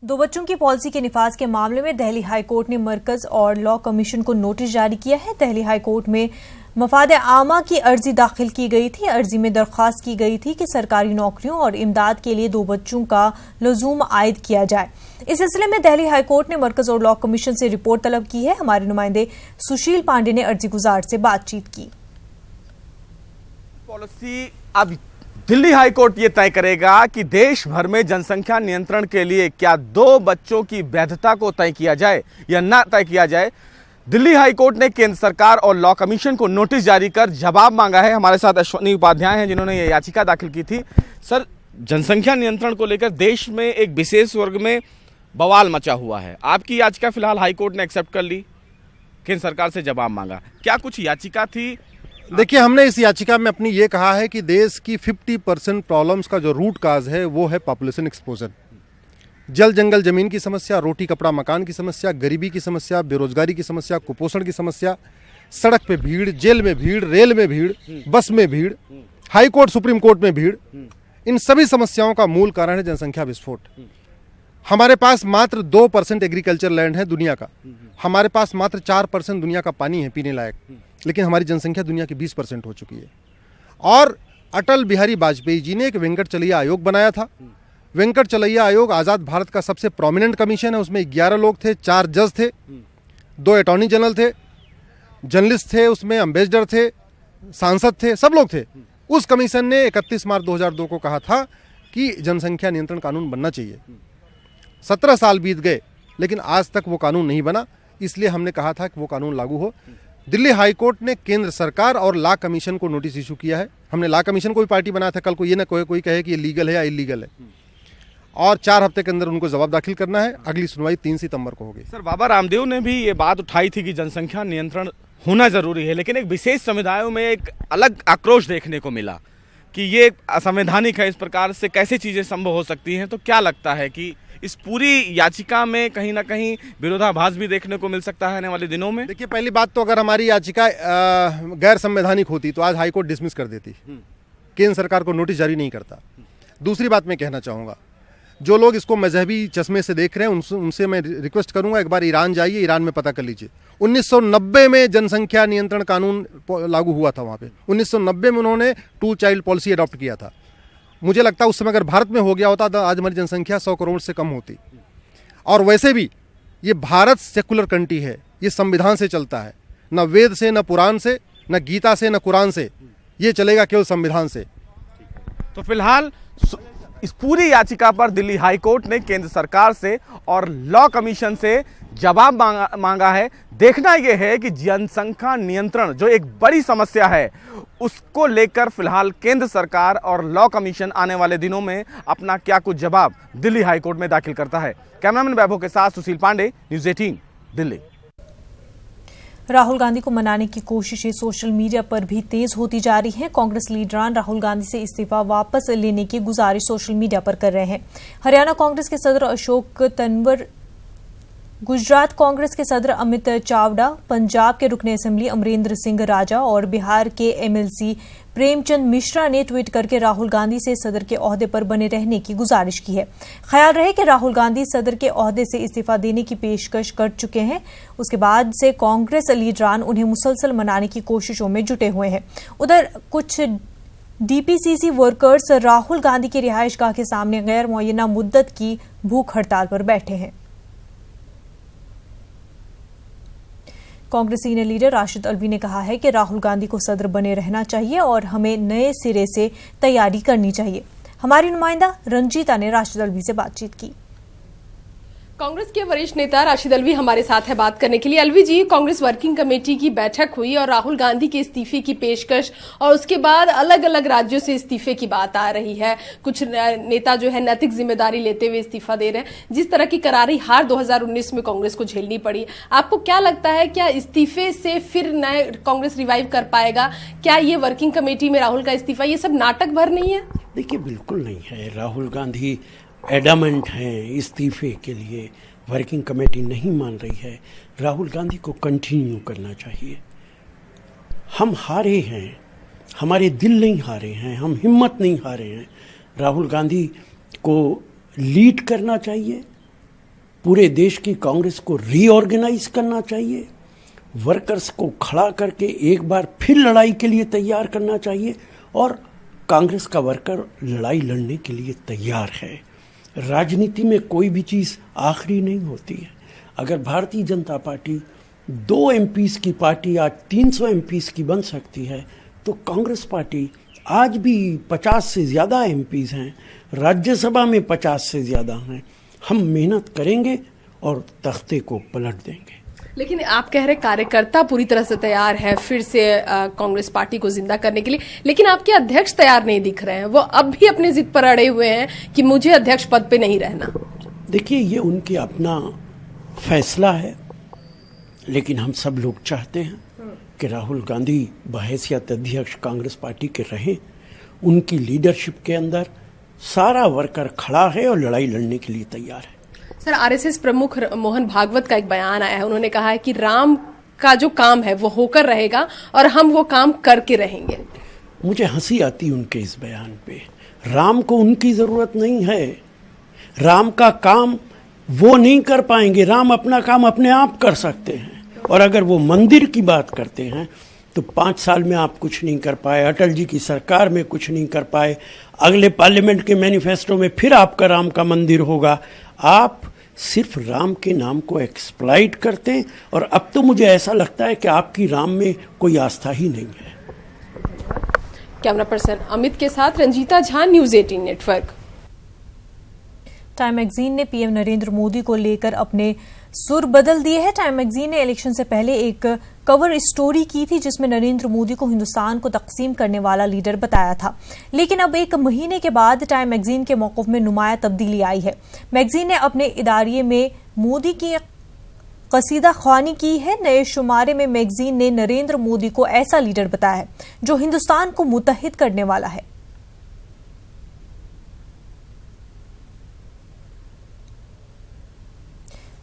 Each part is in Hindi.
दो बच्चों की पॉलिसी के निफाज के मामले में दिल्ली हाईकोर्ट ने मरकज और लॉ कमीशन को नोटिस जारी किया है। दिल्ली हाईकोर्ट में मफाद आमा की अर्जी दाखिल की गई थी। अर्जी में दरख्वास्त की गई थी कि सरकारी नौकरियों और इमदाद के लिए दो बच्चों का लजूम आयद किया जाए। इस सिलसिले में दिल्ली हाईकोर्ट ने मरकज और लॉ कमीशन से रिपोर्ट तलब की है। हमारे नुमाइंदे सुशील पांडे ने अर्जी गुजार से बातचीत की। पॉलिसी अब दिल्ली हाईकोर्ट ये तय करेगा कि देश भर में जनसंख्या नियंत्रण के लिए क्या दो बच्चों की वैधता को तय किया जाए या ना तय किया जाए। दिल्ली हाईकोर्ट ने केंद्र सरकार और लॉ कमीशन को नोटिस जारी कर जवाब मांगा है। हमारे साथ अश्वनी उपाध्याय हैं जिन्होंने ये याचिका दाखिल की थी। सर, जनसंख्या नियंत्रण को लेकर देश में एक विशेष वर्ग में बवाल मचा हुआ है। आपकी याचिका फिलहाल हाईकोर्ट ने एक्सेप्ट कर ली, केंद्र सरकार से जवाब मांगा, क्या कुछ याचिका थी? देखिए, हमने इस याचिका में अपनी ये कहा है कि देश की 50% प्रॉब्लम्स का जो रूट काज है वो है पॉपुलेशन एक्सपोजर। जल जंगल जमीन की समस्या, रोटी कपड़ा मकान की समस्या, गरीबी की समस्या, बेरोजगारी की समस्या, कुपोषण की समस्या, सड़क पे भीड़, जेल में भीड़, रेल में भीड़, बस में भीड़, हाई कोर्ट सुप्रीम कोर्ट में भीड़, इन सभी समस्याओं का मूल कारण है जनसंख्या विस्फोट। हमारे पास मात्र 2% एग्रीकल्चर लैंड है दुनिया का। हमारे पास मात्र 4% दुनिया का पानी है पीने लायक, लेकिन हमारी जनसंख्या दुनिया की 20% हो चुकी है। और अटल बिहारी वाजपेयी जी ने एक वेंकट चलैया आयोग बनाया था। वेंकट चलैया आयोग आज़ाद भारत का सबसे प्रोमिनेंट कमीशन है। उसमें 11 लोग थे, 4 जज थे, 2 अटॉर्नी जनरल थे, जर्नलिस्ट थे, उसमें एम्बेसडर थे, सांसद थे, सब लोग थे। उस कमीशन ने 31 मार्च 2002 को कहा था कि जनसंख्या नियंत्रण कानून बनना चाहिए। 17 साल बीत गए, लेकिन आज तक वो कानून नहीं बना। इसलिए हमने कहा था कि वो कानून लागू हो। दिल्ली हाईकोर्ट ने केंद्र सरकार और लॉ कमीशन को नोटिस इशू किया है। हमने लॉ कमीशन को भी पार्टी बनाया था। कल को ये ना कोई कहे कि ये लीगल है या इलीगल है, और 4 हफ्ते के अंदर उनको जवाब दाखिल करना है। अगली सुनवाई 3 सितंबर को होगी। सर, बाबा रामदेव ने भी ये बात उठाई थी कि जनसंख्या नियंत्रण होना जरूरी है, लेकिन एक विशेष समुदायों में एक अलग आक्रोश देखने को मिला कि ये असंवैधानिक है। इस प्रकार से कैसे चीजें संभव हो सकती हैं? तो क्या लगता है कि इस पूरी याचिका में कहीं ना कहीं विरोधाभास भी देखने को मिल सकता है आने वाले दिनों में? देखिए, पहली बात तो अगर हमारी याचिका गैर संवैधानिक होती तो आज हाईकोर्ट डिसमिस कर देती, केंद्र सरकार को नोटिस जारी नहीं करता। दूसरी बात मैं कहना चाहूँगा, जो लोग इसको मजहबी चश्मे से देख रहे हैं उनसे मैं रिक्वेस्ट करूंगा, एक बार ईरान जाइए, ईरान में पता कर लीजिए। 1990 में जनसंख्या नियंत्रण कानून लागू हुआ था वहाँ पे। 1990 में उन्होंने 2 चाइल्ड पॉलिसी अडॉप्ट किया था। मुझे लगता है उस समय अगर भारत में हो गया होता तो आज हमारी जनसंख्या 100 करोड़ से कम होती। और वैसे भी ये भारत सेकुलर कंट्री है, ये संविधान से चलता है, न वेद से, न पुराण से, न गीता से, न कुरान से, ये चलेगा केवल संविधान से। तो फिलहाल इस पूरी याचिका पर दिल्ली हाईकोर्ट ने केंद्र सरकार से और लॉ कमीशन से जवाब मांगा है। देखना यह है कि जनसंख्या नियंत्रण जो एक बड़ी समस्या है, उसको लेकर फिलहाल केंद्र सरकार और लॉ कमीशन आने वाले दिनों में अपना क्या कुछ जवाब दिल्ली हाईकोर्ट में दाखिल करता है। कैमरामैन वैभव के साथ सुशील पांडे, न्यूज़ 18 दिल्ली। राहुल गांधी को मनाने की कोशिशें सोशल मीडिया पर भी तेज होती जा रही हैं। कांग्रेस लीडरान राहुल गांधी से इस्तीफा वापस लेने की गुजारिश सोशल मीडिया पर कर रहे हैं। हरियाणा कांग्रेस के सदर अशोक तंवर, गुजरात कांग्रेस के सदर अमित चावड़ा, पंजाब के रुकने असेंबली अमरेंद्र सिंह राजा और बिहार के एमएलसी प्रेमचंद मिश्रा ने ट्वीट करके राहुल गांधी से सदर के ओहदे पर बने रहने की गुजारिश की है। ख्याल रहे कि राहुल गांधी सदर के ओहदे से इस्तीफा देने की पेशकश कर चुके हैं। उसके बाद से कांग्रेस लीडरान उन्हें मुसलसल मनाने की कोशिशों में जुटे हुए हैं। उधर कुछ डीपीसीसी वर्कर्स राहुल गांधी की रिहायशगाह के सामने गैर मुअय्यना मुद्दत की भूख हड़ताल पर बैठे हैं। कांग्रेस सीनियर लीडर राशिद अल्वी ने कहा है कि राहुल गांधी को सदर बने रहना चाहिए और हमें नए सिरे से तैयारी करनी चाहिए। हमारी नुमाइंदा रंजीता ने राशिद अल्वी से बातचीत की। कांग्रेस के वरिष्ठ नेता राशिद अल्वी हमारे साथ है बात करने के लिए। अल्वी जी, कांग्रेस वर्किंग कमेटी की बैठक हुई और राहुल गांधी के इस्तीफे की पेशकश और उसके बाद अलग अलग राज्यों से इस्तीफे की बात आ रही है। कुछ नेता जो है नैतिक जिम्मेदारी लेते हुए इस्तीफा दे रहे हैं। जिस तरह की करारी हार 2019 में कांग्रेस को झेलनी पड़ी, आपको क्या लगता है, क्या इस्तीफे से फिर नए कांग्रेस रिवाइव कर पाएगा? क्या ये वर्किंग कमेटी में राहुल का इस्तीफा ये सब नाटक भर नहीं है? देखिए, बिल्कुल नहीं है। राहुल गांधी एडमेंट हैं इस्तीफे के लिए, वर्किंग कमेटी नहीं मान रही है। राहुल गांधी को कंटिन्यू करना चाहिए। हम हारे हैं, हमारे दिल नहीं हारे हैं, हम हिम्मत नहीं हारे हैं। राहुल गांधी को लीड करना चाहिए पूरे देश की कांग्रेस को रीऑर्गेनाइज करना चाहिए, वर्कर्स को खड़ा करके एक बार फिर लड़ाई के लिए तैयार करना चाहिए। और कांग्रेस का वर्कर लड़ाई लड़ने के लिए तैयार है। राजनीति में कोई भी चीज़ आखिरी नहीं होती है। अगर भारतीय जनता पार्टी 2 एमपीज़ की पार्टी आज 300 एमपीज़ की बन सकती है, तो कांग्रेस पार्टी आज भी 50 से ज़्यादा एमपीज़ हैं, राज्यसभा में 50 से ज़्यादा हैं। हम मेहनत करेंगे और तख्ते को पलट देंगे। लेकिन आप कह रहे कार्यकर्ता पूरी तरह से तैयार है फिर से कांग्रेस पार्टी को जिंदा करने के लिए, लेकिन आपके अध्यक्ष तैयार नहीं दिख रहे हैं। वो अब भी अपनी जिद पर अड़े हुए हैं कि मुझे अध्यक्ष पद पे नहीं रहना। देखिए, ये उनके अपना फैसला है, लेकिन हम सब लोग चाहते हैं कि राहुल गांधी बहैसियत अध्यक्ष कांग्रेस पार्टी के रहें। उनकी लीडरशिप के अंदर सारा वर्कर खड़ा है और लड़ाई लड़ने के लिए तैयार है। सर, आरएसएस प्रमुख मोहन भागवत का एक बयान आया है। उन्होंने कहा है कि राम का जो काम है वो होकर रहेगा और हम वो काम करके रहेंगे। मुझे हंसी आती उनके इस बयान पे। राम को उनकी जरूरत नहीं है, राम का काम वो नहीं कर पाएंगे। राम अपना काम अपने आप कर सकते हैं। और अगर वो मंदिर की बात करते हैं तो 5 साल में आप कुछ नहीं कर पाए, अटल जी की सरकार में कुछ नहीं कर पाए, अगले पार्लियामेंट के मैनिफेस्टो में फिर आपका राम का मंदिर होगा। आप सिर्फ राम के नाम को एक्सप्लॉइट करते हैं और अब तो मुझे ऐसा लगता है कि आपकी राम में कोई आस्था ही नहीं है। कैमरा पर्सन अमित के साथ Ranjita Jha, news 18 network. Time magazine ने पीएम नरेंद्र मोदी को लेकर अपने सुर बदल दिए हैं। टाइम मैगजीन ने इलेक्शन से पहले एक कवर स्टोरी की थी जिसमें नरेंद्र मोदी को हिंदुस्तान को तकसीम करने वाला लीडर बताया था, लेकिन अब 1 महीने के बाद टाइम मैगजीन के मौक़िफ़ में नुमाया तब्दीली आई है। मैगजीन ने अपने इदारिये में मोदी की कसीदा ख्वानी की है। नए शुमारे में मैगजीन ने नरेंद्र मोदी को ऐसा लीडर बताया है जो हिंदुस्तान को मुत्तहिद करने वाला है।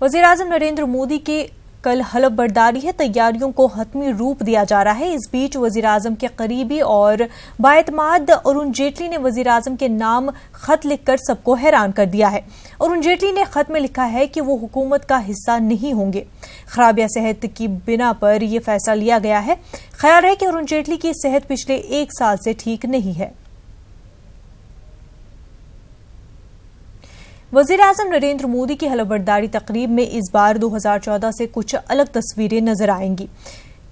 वज़ीर-ए-आज़म नरेंद्र मोदी के कल हलफ बर्दारी है। तैयारियों को हतमी रूप दिया जा रहा है। इस बीच वज़ीर-ए-आज़म के करीबी और बाएतमाद अरुण जेटली ने वज़ीर-ए-आज़म के नाम खत लिखकर सबको हैरान कर दिया है। अरुण जेटली ने खत में लिखा है कि वो हुकूमत का हिस्सा नहीं होंगे। खराबिया सेहत की बिना पर यह फैसला लिया गया है। ख्याल है कि अरुण जेटली की सेहत पिछले 1 साल से ठीक नहीं है। वज़ीर-ए-आज़म नरेंद्र मोदी की हलफबर्दारी तकरीब में इस बार 2014 से कुछ अलग तस्वीरें नजर आएंगी।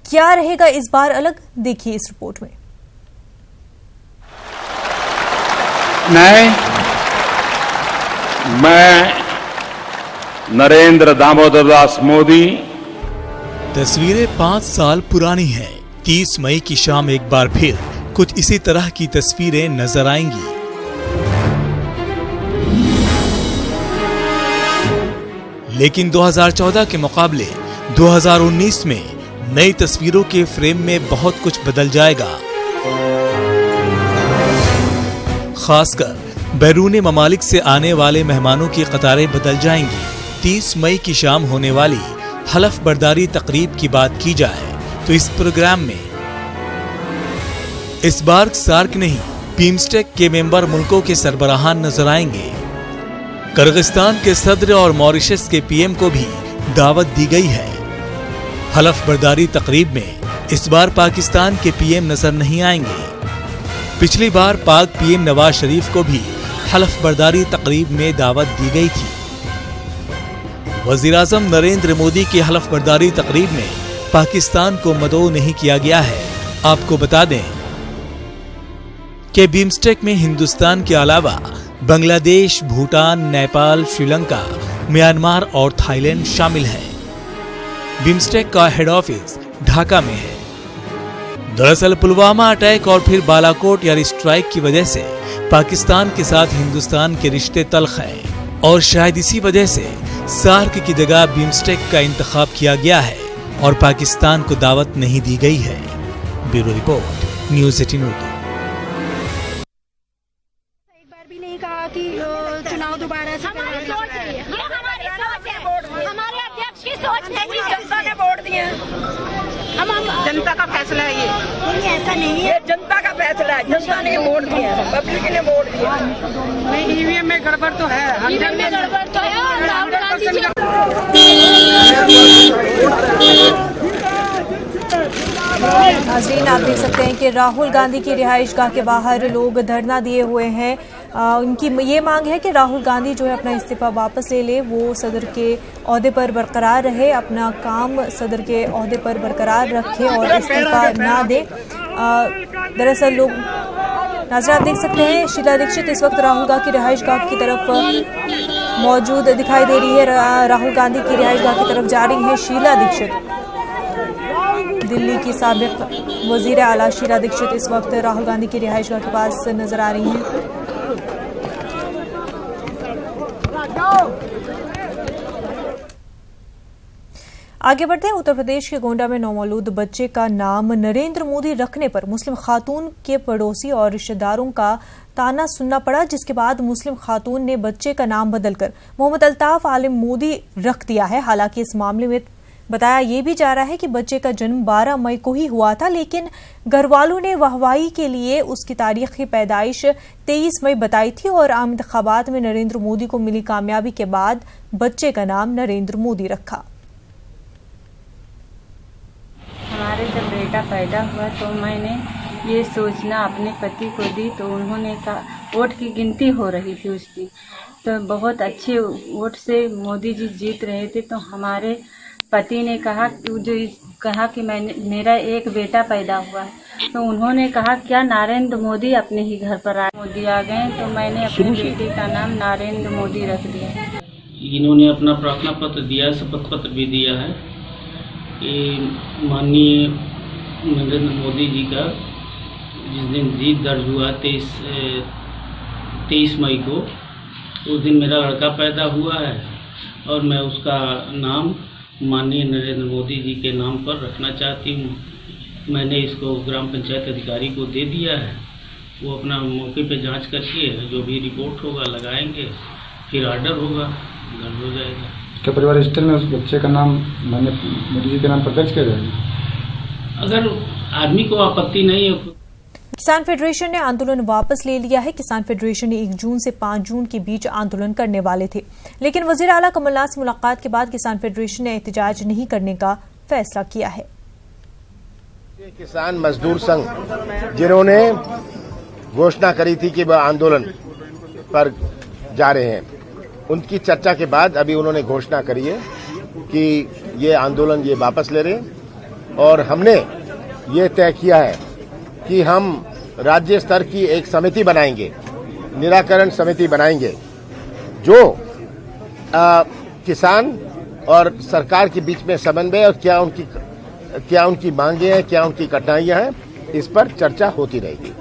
क्या रहेगा इस बार अलग, देखिए इस रिपोर्ट में। मैं नरेंद्र दामोदर दास मोदी। तस्वीरें 5 साल पुरानी हैं। 30 मई की शाम एक बार फिर कुछ इसी तरह की तस्वीरें नजर आएंगी। लेकिन 2014 के मुकाबले 2019 में नई तस्वीरों के फ्रेम में बहुत कुछ बदल जाएगा। खासकर बैरूनी ममालिक से आने वाले मेहमानों की कतारें बदल जाएंगी। 30 मई की शाम होने वाली हलफ बर्दारी तकरीब की बात की जाए तो इस प्रोग्राम में इस बार सार्क नहीं, बिम्स्टेक के मेंबर मुल्कों के सरबराहान नजर आएंगे। किर्गिस्तान के सदर और मॉरिशस के पीएम को भी दावत दी गई है। हलफ बर्दारी तकरीब में इस बार पाकिस्तान के पीएम नजर नहीं आएंगे। पिछली बार पाक पीएम नवाज शरीफ को भी हलफ बर्दारी तकरीब में दावत दी गई थी। वज़ीर-ए-आज़म नरेंद्र मोदी की हलफ बर्दारी तकरीब में पाकिस्तान को मदऊ नहीं किया गया है। आपको बता दें कि बिम्स्टेक में हिंदुस्तान के अलावा बांग्लादेश, भूटान, नेपाल, श्रीलंका, म्यांमार और थाईलैंड शामिल है। बिम्स्टेक का हेड ऑफिस ढाका में है। दरअसल पुलवामा अटैक और फिर बालाकोट एयर स्ट्राइक की वजह से पाकिस्तान के साथ हिंदुस्तान के रिश्ते तल्ख हैं और शायद इसी वजह से सार्क की जगह बिम्स्टेक का इंतखाब किया गया है और पाकिस्तान को दावत नहीं दी गई है। Bureau report, news 18 Urdu. कि चुनाव दोबारा से हमारी सोच है, हमारे अध्यक्ष की सोच है कि जनता ने वोट दिए। हम जनता का फैसला है ये ऐसा नहीं है, जनता का फैसला है। जनता ने वोट दिया, पब्लिक ने वोट दिया। ईवीएम में गड़बड़ तो है, ईवीएम में गड़बड़ तो है और राहुल गांधी नाज़रीन, आप देख सकते हैं कि राहुल गांधी की रिहाइशगाह के बाहर लोग धरना दिए हुए हैं। उनकी ये मांग है कि राहुल गांधी जो है अपना इस्तीफा वापस ले ले, वो सदर के ओहदे पर बरकरार रहे, अपना काम सदर के ओहदे पर बरकरार रखे और इस्तीफा ना दे। दरअसल लोग नाज़रीन, आप देख सकते हैं शीला दीक्षित इस वक्त राहुल गांधी की रिहाइशगाह की तरफ मौजूद दिखाई दे रही है। राहुल गांधी की रिहाइशगाह की तरफ जा रही है शीला दीक्षित। दिल्ली की साबिक वजीर आला शीला दीक्षित इस वक्त राहुल गांधी की रिहाइशगाह के पास नजर आ रही हैं। आगे बढ़ते हैं। उत्तर प्रदेश के गोंडा में नौमौलूद बच्चे का नाम नरेंद्र मोदी रखने पर मुस्लिम खातून के पड़ोसी और रिश्तेदारों का ताना सुनना पड़ा, जिसके बाद मुस्लिम खातून ने बच्चे का नाम बदलकर मोहम्मद अल्ताफ आलिम मोदी रख दिया है। हालांकि इस मामले में बताया ये भी जा रहा है कि बच्चे का जन्म 12 मई को ही हुआ था, लेकिन घरवालों ने वाहवाही के लिए उसकी तारीख की पैदाइश 23 मई बताई थी और आम इंतखाबात में नरेंद्र मोदी को मिली कामयाबी के बाद बच्चे का नाम नरेंद्र मोदी रखा। हमारे जब बेटा पैदा हुआ तो मैंने ये सूचना अपने पति को दी, तो उन्होंने कहा, वोट की गिनती हो रही थी उसकी, तो बहुत अच्छे वोट से मोदी जी जीत रहे थे, तो हमारे पति ने कहा कि मेरा एक बेटा पैदा हुआ है, तो उन्होंने कहा क्या नरेंद्र मोदी अपने ही घर पर आए, मोदी आ गए, तो मैंने अपने बेटे का नाम नरेंद्र मोदी रख दिया। इन्होंने अपना प्रार्थना पत्र दिया, शपथ पत्र भी दिया है कि माननीय नरेंद्र मोदी जी का जिस दिन जीत दर्ज हुआ 23 मई को, उस दिन मेरा लड़का पैदा हुआ है और मैं उसका नाम माननीय नरेंद्र मोदी जी के नाम पर रखना चाहती हूँ। मैंने इसको ग्राम पंचायत अधिकारी को दे दिया है, वो अपना मौके पे जांच करके जो भी रिपोर्ट होगा लगाएंगे, फिर ऑर्डर होगा, दर्ज हो जाएगा। क्या परिवार रजिस्टर में उस बच्चे का नाम मोदी जी के नाम पर दर्ज किया जाएगा? अगर आदमी को आपत्ति नहीं है। किसान फेडरेशन ने आंदोलन वापस ले लिया है। किसान फेडरेशन 1 जून से 5 जून के बीच आंदोलन करने वाले थे, लेकिन वजीर आला कमलनाथ से मुलाकात के बाद किसान फेडरेशन ने एहतजाज नहीं करने का फैसला किया है। किसान मजदूर संघ जिन्होंने घोषणा करी थी कि वह आंदोलन पर जा रहे हैं, उनकी चर्चा के बाद अभी उन्होंने घोषणा करी है कि ये आंदोलन ये वापस ले रहे हैं और हमने ये तय किया है कि हम राज्य स्तर की एक समिति बनाएंगे, निराकरण समिति बनाएंगे, जो किसान और सरकार के बीच में समन्वय और क्या उनकी मांगे हैं, क्या उनकी कठिनाइयां हैं, इस पर चर्चा होती रहेगी।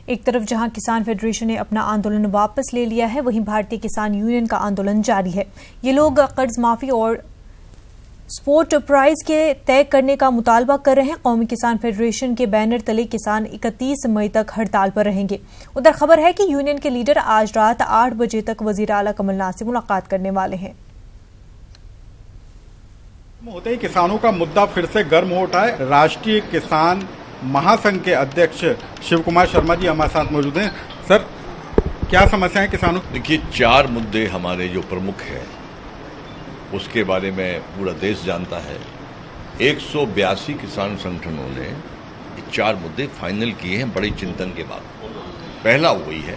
एक तरफ जहां किसान फेडरेशन ने अपना आंदोलन वापस ले लिया है, वहीं भारतीय किसान यूनियन का आंदोलन जारी है। ये लोग कर्ज माफी और स्पोर्ट प्राइज के तय करने का मुतालबा कर रहे हैं। कौमी किसान फेडरेशन के बैनर तले किसान 31 मई तक हड़ताल पर रहेंगे। उधर खबर है कि यूनियन के लीडर आज रात 8 बजे तक वजीर आला कमलनाथ से मुलाकात करने वाले हैं। होते ही किसानों का मुद्दा फिर से गर्म हो उठा है। राष्ट्रीय किसान महासंघ के अध्यक्ष शिव कुमार शर्मा जी हमारे साथ मौजूद हैं। सर, क्या समस्याएं किसानों? देखिए, 4 मुद्दे हमारे जो प्रमुख हैं उसके बारे में पूरा देश जानता है। 182 किसान संगठनों ने 4 मुद्दे फाइनल किए हैं बड़े चिंतन के बाद। पहला वही है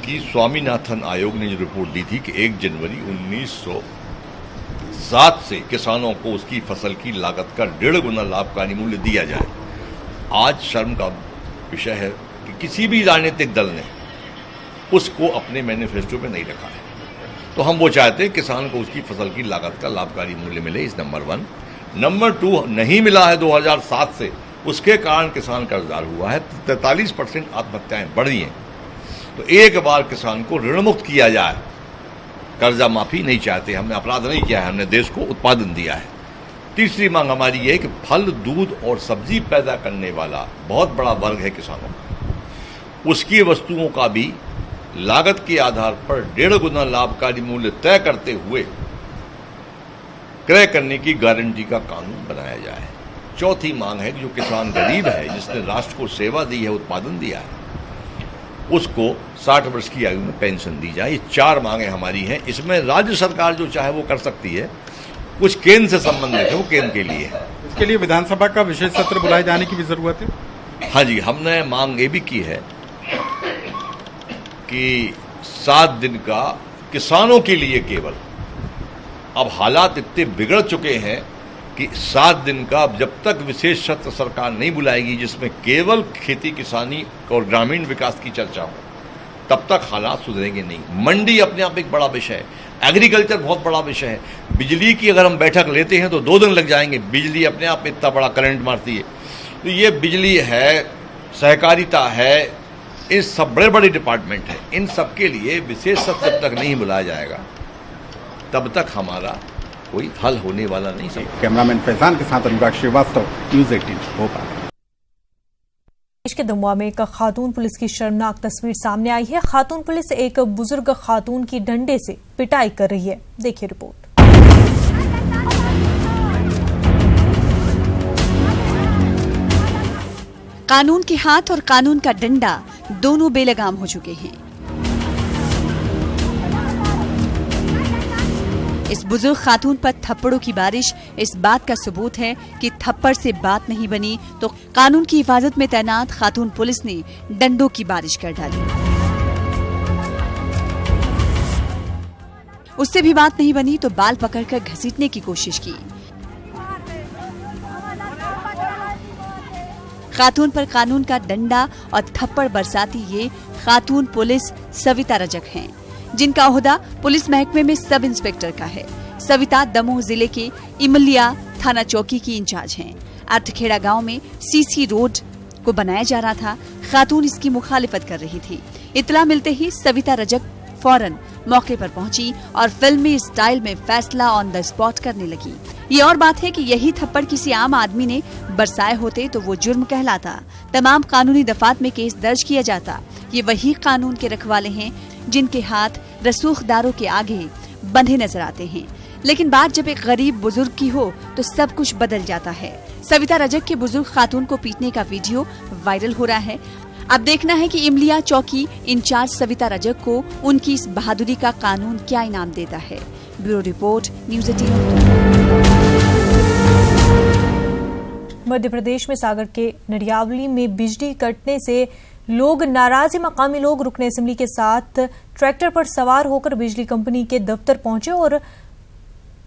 कि स्वामीनाथन आयोग ने जो रिपोर्ट दी थी कि 1 जनवरी 1907 से किसानों को उसकी फसल की लागत का 1.5 गुना लाभकारी मूल्य दिया जाए। आज शर्म का विषय है कि किसी भी राजनीतिक दल ने उसको अपने मैनिफेस्टो में नहीं रखा है। तो हम वो चाहते हैं किसान को उसकी फसल की लागत का लाभकारी मूल्य मिले, इस नंबर 1। नंबर 2, नहीं मिला है 2007 से, उसके कारण किसान कर्जदार हुआ है। 43% आत्महत्याएं बढ़ी हैं। तो एक बार किसान को ऋण मुक्त किया जाए। कर्जा माफी नहीं चाहते, हमने अपराध नहीं किया है, हमने देश को उत्पादन दिया है। तीसरी मांग हमारी ये है कि फल, दूध और सब्जी पैदा करने वाला बहुत बड़ा वर्ग है किसानों का, उसकी वस्तुओं का भी लागत के आधार पर 1.5 गुना लाभकारी मूल्य तय करते हुए क्रय करने की गारंटी का कानून बनाया जाए। चौथी मांग है कि जो किसान गरीब है, जिसने राष्ट्र को सेवा दी है, उत्पादन दिया है, उसको 60 वर्ष की आयु में पेंशन दी जाए। ये 4 मांगें हमारी हैं। इसमें राज्य सरकार जो चाहे वो कर सकती है, कुछ केंद्र से संबंधित है, वो केंद्र के लिए है। इसके लिए विधानसभा का विशेष सत्र बुलाए जाने की भी जरूरत है। हाँ जी, हमने मांग ये भी की है कि 7 दिन का किसानों के लिए केवल, अब हालात इतने बिगड़ चुके हैं कि 7 दिन का जब तक विशेष सत्र सरकार नहीं बुलाएगी जिसमें केवल खेती किसानी और ग्रामीण विकास की चर्चा हो, तब तक हालात सुधरेंगे नहीं। मंडी अपने आप एक बड़ा विषय है, एग्रीकल्चर बहुत बड़ा विषय है, बिजली की अगर हम बैठक लेते हैं तो 2 दिन लग जाएंगे, बिजली अपने आप में इतना बड़ा करंट मारती है। तो ये बिजली है, सहकारिता है, ये सब बड़े बड़े डिपार्टमेंट हैं, इन सब के लिए विशेष सत्र जब तक नहीं बुलाया जाएगा तब तक हमारा कोई हल होने वाला नहीं। सब कैमरामैन फैजान के साथ अनुराग श्रीवास्तव, न्यूज़ 18 भोपाल। देश के दमुआ में एक खातून पुलिस की शर्मनाक तस्वीर सामने आई है। खातून पुलिस एक बुजुर्ग खातून की डंडे से पिटाई कर रही है। देखिए रिपोर्ट। कानून के हाथ और कानून का डंडा दोनों बेलगाम हो चुके हैं। इस बुजुर्ग खातून पर थप्पड़ों की बारिश इस बात का सबूत है कि थप्पड़ से बात नहीं बनी तो कानून की हिफाजत में तैनात खातून पुलिस ने डंडों की बारिश कर डाली। उससे भी बात नहीं बनी तो बाल पकड़कर घसीटने की कोशिश की। खातून पर कानून का डंडा और थप्पड़ बरसाती ये खातून पुलिस सविता रजक हैं, जिनका ओहदा पुलिस महकमे में सब इंस्पेक्टर का है। सविता दमोह जिले के इमलिया थाना चौकी की इंचार्ज हैं। अर्थखेड़ा गांव में सीसी रोड को बनाया जा रहा था। खातून इसकी मुखालिफत कर रही थी। इतला मिलते ही सविता रजक फौरन मौके पर पहुंची और फिल्मी स्टाइल में फैसला ऑन द स्पॉट करने लगी। ये और बात है कि यही थप्पड़ किसी आम आदमी ने बरसाए होते तो वो जुर्म कहलाता, तमाम कानूनी दफात में केस दर्ज किया जाता। ये वही कानून के रखवाले हैं जिनके हाथ रसूखदारों के आगे बंधे नजर आते हैं। लेकिन बात जब एक गरीब बुजुर्ग की हो तो सब कुछ बदल जाता है। सविता रजक के बुजुर्ग खातून को पीटने का वीडियो वायरल हो रहा है। अब देखना है कि इमलिया चौकी इंचार्ज सविता रजक को उनकी इस बहादुरी का कानून क्या इनाम देता है। Bureau report, news 18। Madhya Pradesh में सागर के नडियावली में बिजली कटने से लोग नाराज हैं। मकामी लोग रुकन असेंबली के साथ ट्रैक्टर पर सवार होकर बिजली कंपनी के दफ्तर पहुंचे और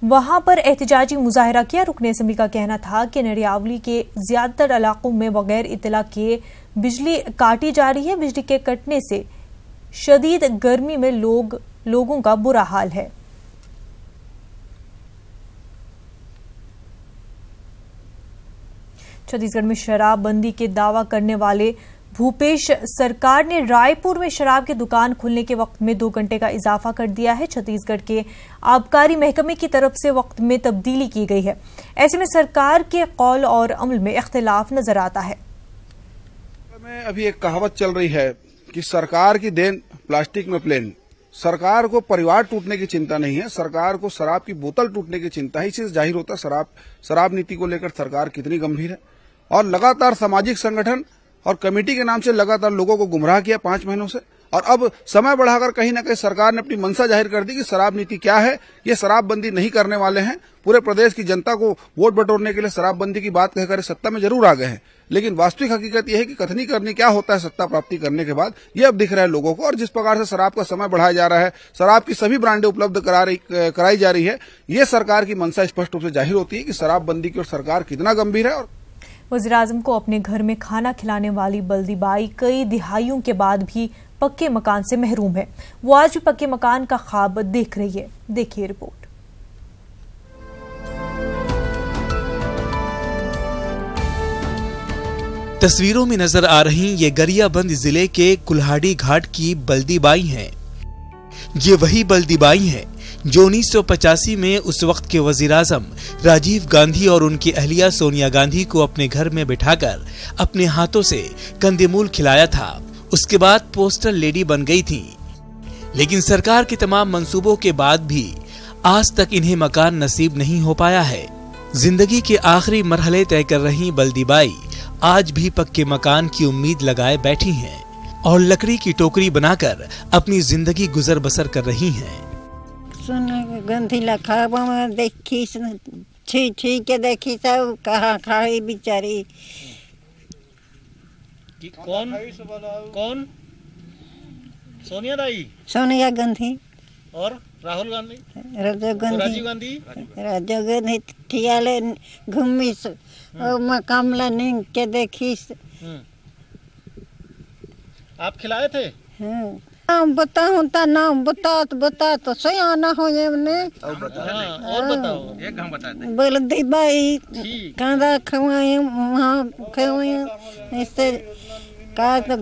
वहां पर एहतजाजी मुजाहरा किया। रुकन असेंबली का कहना था कि नडियावली के ज्यादातर इलाकों में बगैर इतला के बिजली काटी जा रही है। बिजली के कटने से शदीद गर्मी में लोगों का बुरा हाल है। छत्तीसगढ़ में शराबबंदी के दावा करने वाले भूपेश सरकार ने रायपुर में शराब की दुकान खुलने के वक्त में 2 घंटे का इजाफा कर दिया है। छत्तीसगढ़ के आबकारी महकमे की तरफ से वक्त में तब्दीली की गई है। ऐसे में सरकार के कौल और अमल में इख्तिलाफ नजर आता है। अभी एक कहावत चल रही है कि सरकार की देन प्लास्टिक में प्लेन। सरकार को परिवार टूटने की चिंता नहीं है, सरकार को शराब की बोतल टूटने की चिंता है। इसी से जाहिर होता है शराब नीति को लेकर सरकार कितनी गंभीर है। और लगातार सामाजिक संगठन और कमेटी के नाम से लगातार लोगों को गुमराह किया 5 महीनों से। और अब समय बढ़ाकर कहीं ना कहीं सरकार ने अपनी मंशा जाहिर कर दी कि शराब नीति क्या है, ये शराबबंदी नहीं करने वाले हैं। पूरे प्रदेश की जनता को वोट बटोरने के लिए शराबबंदी की बात कहकर सत्ता में जरूर आ गए हैं, लेकिन वास्तविक हकीकत यह है कि कथनी करनी क्या होता है सत्ता प्राप्ति करने के बाद, ये अब दिख रहा है लोगों को। और जिस प्रकार से शराब का समय बढ़ाया जा रहा है, शराब की सभी ब्रांडें उपलब्ध कराई जा रही है, ये सरकार की मंशा स्पष्ट रूप से जाहिर होती है कि शराबबंदी की ओर सरकार कितना गंभीर है। और वज़ीर-ए-आज़म को अपने घर में खाना खिलाने वाली बल्दी बाई कई दिहाइयों के बाद भी पक्के मकान से महरूम है। वो आज भी पक्के मकान का ख्वाब देख रही है। देखिए रिपोर्ट। तस्वीरों में नजर आ रही ये गरियाबंद जिले के कुल्हाड़ी घाट की बल्दी बाई हैं। ये वही बल्दी बाई हैं जो 1985 में उस वक्त के वज़ीर-ए-आज़म राजीव गांधी और उनकी अहलिया सोनिया गांधी को अपने घर में बिठाकर अपने हाथों से कंदमूल खिलाया था। उसके बाद पोस्टल लेडी बन गई थी। लेकिन सरकार के तमाम मंसूबों के बाद भी आज तक इन्हें मकान नसीब नहीं हो पाया है। जिंदगी के आखिरी मरहले तय कर रही बल्दी बाई आज भी पक्के मकान की उम्मीद लगाए बैठी हैं और लकड़ी की टोकरी बनाकर अपनी जिंदगी गुजर बसर कर रही हैं। गांधी लखा देखी छी के देखी सब कहाँ खड़ी बिचारी। कौन? सोनिया दाई, सोनिया गांधी और राहुल गांधी, राजीव गांधी ठियाले घूमी कमला नींद के देखी। आप खिलाए थे? नाम बताऊं तो नाम बता तो सयाना हो हमने। और बताओ, एक हम बताते हैं। बल्दी बाई कांदा खवाए वहाँ खवाए ऐसे का तो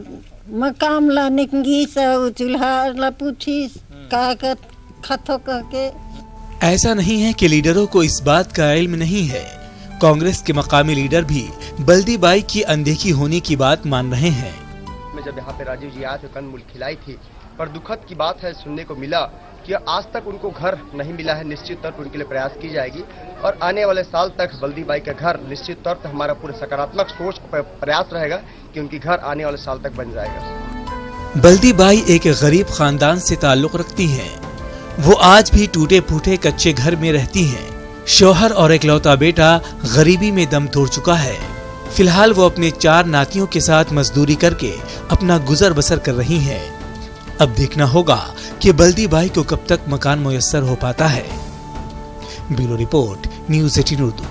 मकाम ला निकंगी सब चूल्हा ला पूछी का खतो करके। ऐसा नहीं है कि लीडरों को इस बात का इल्म नहीं है। कांग्रेस के मकामी लीडर भी बल्दी बाई की अनदेखी होने की बात मान रहे हैं। मैं जब यहाँ पे राजीव जी आए थे कंदमूल खिलाई थी, पर दुखद की बात है सुनने को मिला कि आज तक उनको घर नहीं मिला है। निश्चित तौर पर उनके लिए प्रयास की जाएगी और आने वाले साल तक बल्दी बाई का घर निश्चित तौर पर हमारा पूरा सकारात्मक सोच प्रयास रहेगा कि उनकी घर आने वाले साल तक बन जाएगा। बल्दी बाई एक गरीब खानदान से ताल्लुक रखती हैं। वो आज भी टूटे फूटे कच्चे घर में रहती हैं। शौहर और इकलौता बेटा गरीबी में दम तोड़ चुका है। फिलहाल वो अपने 4 नातियों के साथ मजदूरी करके अपना गुजर बसर कर रही हैं। अब देखना होगा कि बल्दी बाई को कब तक मकान मुयस्सर हो पाता है। Bureau report, news 18 Urdu.